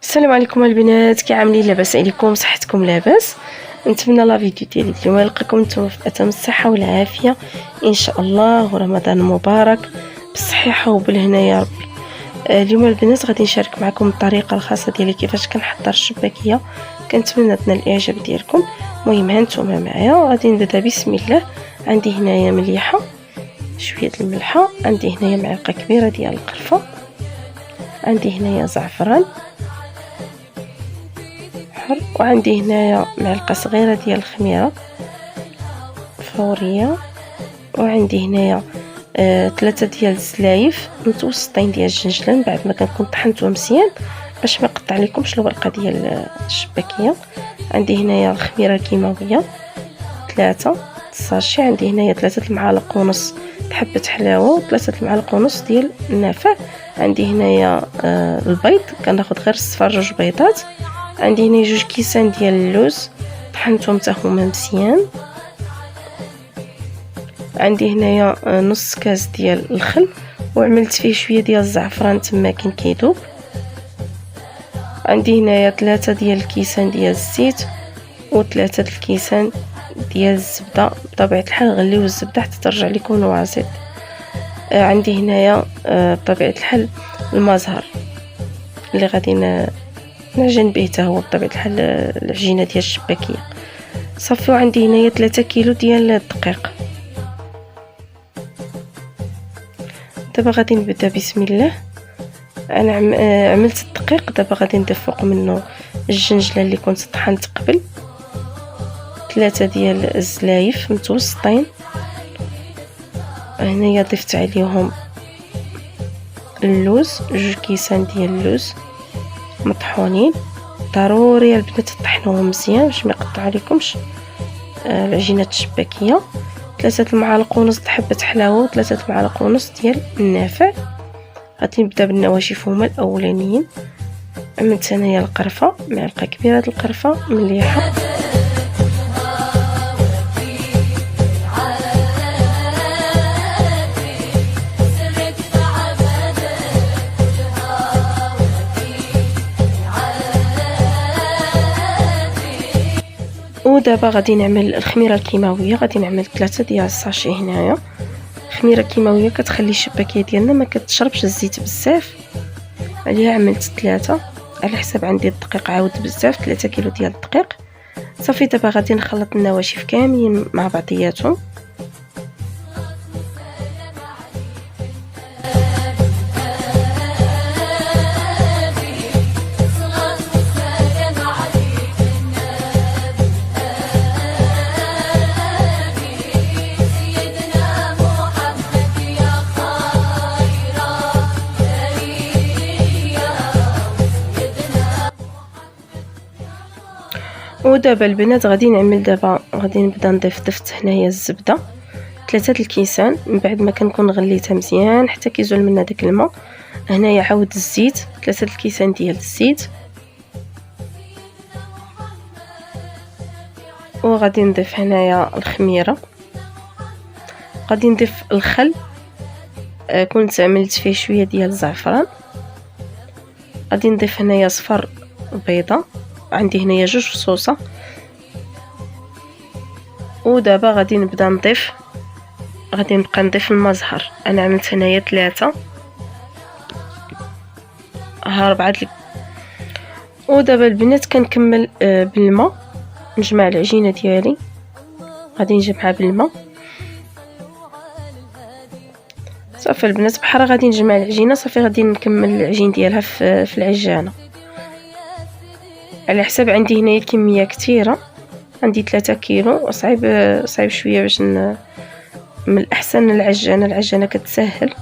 السلام عليكم البنات، كي عاملين؟ لاباس عليكم؟ صحتكم لاباس؟ نتمنى لا فيديو ديالي اليوم يلقاكم نتوما في اتم الصحه والعافيه ان شاء الله، ورمضان مبارك بالصحه وبالهنا يا ربي. اليوم البنات غادي نشارك معكم الطريقه الخاصه ديالي كيفاش كنحضر الشباكيه. كنتمنى تنال الاعجاب ديالكم. المهم ها نتوما معايا، غادي نبدا بسم الله. عندي هنايا مليحه، شويه الملحه، عندي هنايا معلقه كبيره ديال القرفه، عندي هنايا زعفران، وعندي هنايا معلقه صغيره ديال الخميره فوريه، وعندي هنايا 3 ديال السلايف متوسطين ديال الجنجلان بعد ما كنكون طحنتهم مزيان باش ما يقطع لكمش الورقه ديال الشباكيه. عندي هنايا الخميره الكيماويه 3 ساشي، عندي هنايا 3 المعالق ونص حبه حلاوه و3 المعالق ونص ديال النافع. عندي هنايا البيض، كناخذ غير الصفار 2 بيضات. عندي هنا 2 كيسان ديال اللوز طحنتهم حتى هما مزيان. عندي هنايا نص كاس ديال الخل وعملت فيه شويه ديال الزعفران تما كيذوب. عندي هنايا 3 ديال الكيسان ديال الزيت و3 الكيسان ديال الزبده، بطبيعه الحال غليو الزبده حتى ترجع لكم نواعصيط. عندي هنايا بطبيعه الحال المزهر اللي غادي نعجن به حتى هو بطبيعه الحال العجينه ديال الشباكيه صافي. وعندي هنايا 3 كيلو ديال الدقيق. دابا غادي نبدا بسم الله. انا عملت الدقيق، دابا غادي نضيف فوق منه الجنجله اللي كنت طحنت قبل، 3 ديال الزلايف متوسطين، هنايا ضفت عليهم اللوز 2 كيسان ديال اللوز مطحونين. ضروري البنات تطحنوهم مزيان باش ما يقطع لكمش العجينه الشباكيه. 3 المعالق ونص د حبه حلاوه و3 المعالق ونص ديال النافع. غادي نبدا بالنواشف هما الاولانيين. عملت انايا القرفه، معلقه كبيره د القرفه مليحه، ودابا غادي نعمل الخميره الكيماويه. غادي نعمل 3 ديال الساشي. هنايا خميره كيماويه كتخلي الشباكيه ديالنا ما كتشربش الزيت بزاف، عليها عملت 3 على حساب عندي الدقيق عاود بزاف، 3 كيلو ديال الدقيق صافي. دابا غادي نخلط النواشف كاملين مع بعضياتهم. ودابا البنات غادي نبدا نضيف. ضفت هنايا الزبده 3 الكيسان من بعد ما كنكون غليتها مزيان حتى كيزول منها داك الماء. هنايا عاود الزيت 3 الكيسان ديال الزيت، وغادي نضيف هنايا الخميره. غادي نضيف الخل، كنت عملت فيه شويه ديال الزعفران. غادي نضيف هنايا صفر بيضه، عندي هنايا 2 فصوصه. ودابا غادي نبدا نضيف، غادي نبقى نضيف المزهر. انا عملت هنايا 3 ها 4 ودابا البنات كنكمل بالماء، نجمع العجينه ديالي. غادي نجمعها بالماء صافي البنات. بحال غادي نجمع العجينه صافي، غادي نكمل العجين ديالها في العجانه على حساب عندي هنايا كميه كثيره، عندي 3 كيلو. صعيب شويه باش من الاحسن العجانه كتسهل.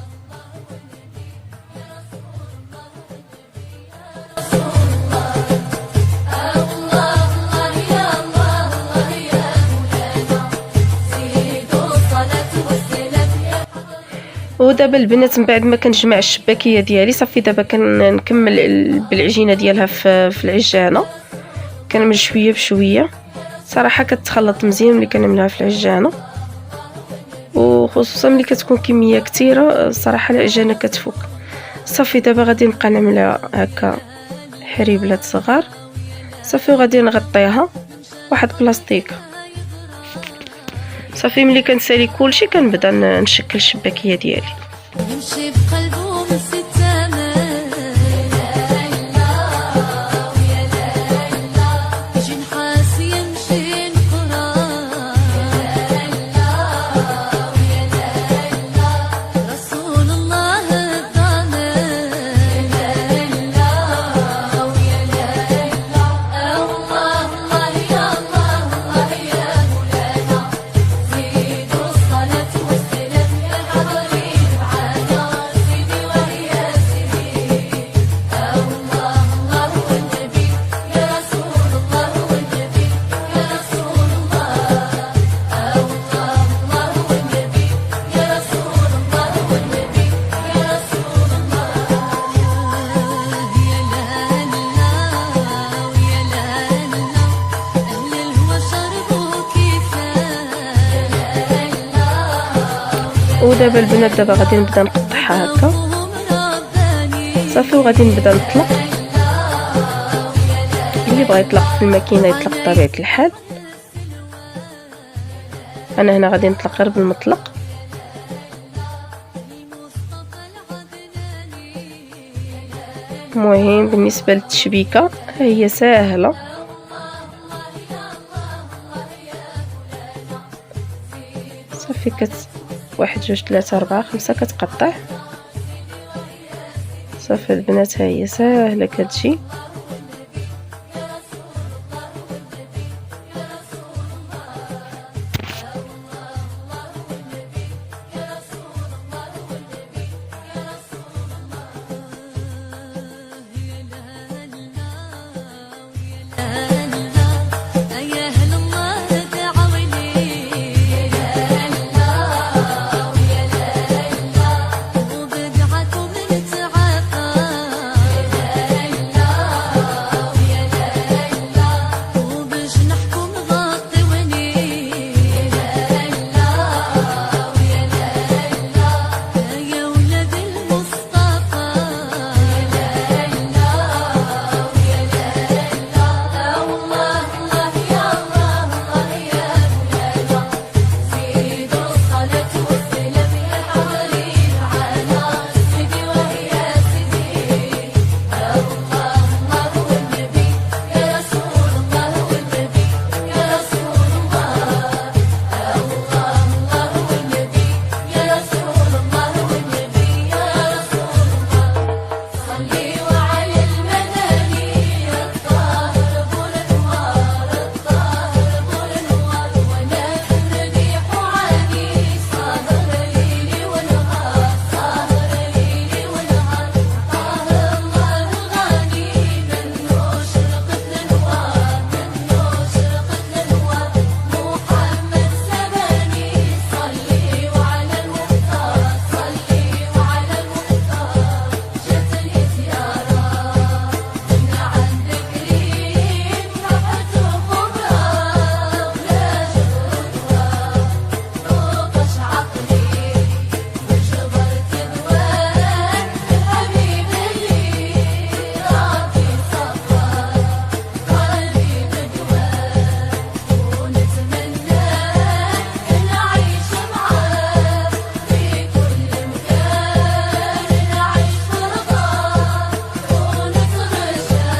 ودابا البنات من بعد ما كنجمع الشباكيه ديالي صافي، دابا كنكمل بالعجينه ديالها في العجانه. كنعمل شويه بشويه صراحه، كتخلط مزيان ملي كنعملها في العجانه، وخصوصا ملي كتكون كميه كثيره صراحه العجانه كتفك. صافي دابا غادي نبقى نعملها هكا حريبلات صغار صافي. وغادي نغطيها واحد بلاستيكه صافي. ملي كنسالي كلشي كنبدا نشكل الشباكيه ديالي. نمشي بقلبه من ستامة ويا ليلى يجي نحاس يمشي نقرا ويا ليلى رسول الله الضامن ويا ليلى الله الله يا الله الله يا مولانا زيدوا الصلاة والسلام يا حضرين معانا سيدي ويا سيدي الله الله والنبي يا رسول الله والنبي يا رسول الله الله الله والنبي يا رسول الله والنبي يا رسول الله يا لالا ويا لالا أهل الهوى شربوا كفاية ودابا البنات دابا غادي نبدا نقطعها هكا صافي. وغادي نبدا نطلق. اللي بغى يطلق في الماكينه يطلق بطبيعه الحال. انا هنا غادي نطلق غير بالمطلق. المهم بالنسبه للتشبيكه هي ساهله. صافي واحد جوج ثلاثة أربعة خمسة كتقطع. صافي البنات ها هي ساهلة كتجي. يا أهل الله دعوني ويا ليلى وبدعكم نتعافى ويا ليلى وبجنحكم غطوني ويا ليلى يا ولاد المصطفى ويا ليلى الله الله يا الله الله يا مولانا زيدوا الصلاة والسلام يا حضرين معانا سيدي ويا سيدي الله الله والنبي يا رسول الله والنبي يا رسول الله الله الله والنبي يا رسول الله والنبي يا رسول الله صلي وعلى المناني الطاهر ابو الانوار الطاهر ابو الانوار وانا الريح وعاني سهر ليلي ونهار سهر ليلي ونهار طه الله الغني منه شرقت الانوار منه شرقت الانوار محمد سباني صلي وعلى المختار صلي وعلى المختار جتني زيارة من عندك ريم رحت خبرة ولا جبرتها طوقش عقلي وجبرت دوان الحبيب اللي راضي صفى قلبي بدوان ونتمنى نعيش معاه في كل مكان نعيش في رضاه ونتغشى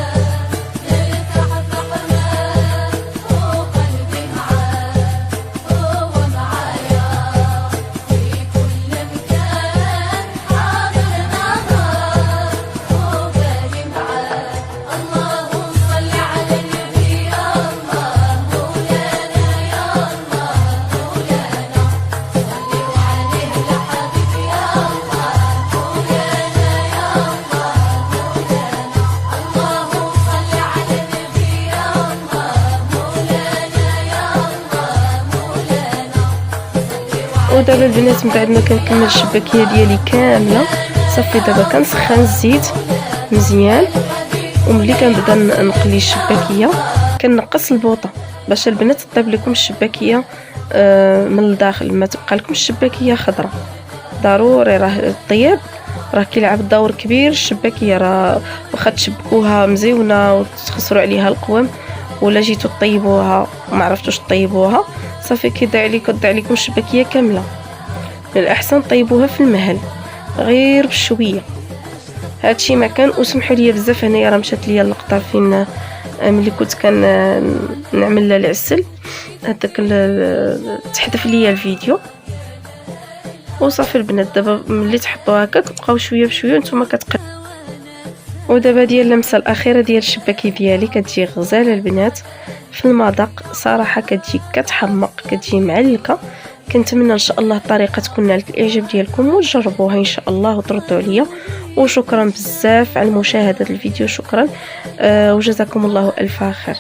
نرتاح في حماه وقلبي معاه هو معايا في كل مكان حاضر نهار وبالي معاه اللهم صل على النبي يا الله مولانا يا الله مولانا صلي وعليه لحبيبي يا الله مولانا يا الله مولانا اللهم صل على النبي يا الله مولانا يا الله مولانا ودابا البنات من بعد ما كنكمل الشباكيه ديالي كامله صافي دابا كنسخن الزيت مزيان. وملي كنبدا نقلي الشباكيه كنقص البوطه باش البنات تطيب لكم الشباكيه من الداخل، ما تبقى لكم الشباكيه خضراء. ضروري راه الطياب راه كيلعب دور كبير الشباكيه. راه واخا تشبكوها مزيونه وتخسروا عليها القوام، ولا جيتو طيبوها وما عرفتوش طيبوها، صافي كيضيع عليكم الشباكيه كامله. من الاحسن طيبوها في المهل غير بشويه. هادشي ما كان. وسمحوا لي بزاف، هنايا راه مشات ليا اللقطه فين ملي كنت نعمل العسل، هذاك تحذف ليا الفيديو. وصافي البنات دابا ملي تحطوا هكا كتبقاو شويه بشويه نتوما كتقلبوا. ودابا ديال اللمسه الاخيره ديال الشباكي ديالي كتجي غزاله البنات في المذاق صراحه، كتجي كتحمق، كتجي معلكه. كنتمنى ان شاء الله الطريقه تكون نالت الاعجاب ديالكم وتجربوها ان شاء الله وتردوا عليا. وشكرا بزاف على مشاهده الفيديو، شكرا. وجزاكم الله الف خير.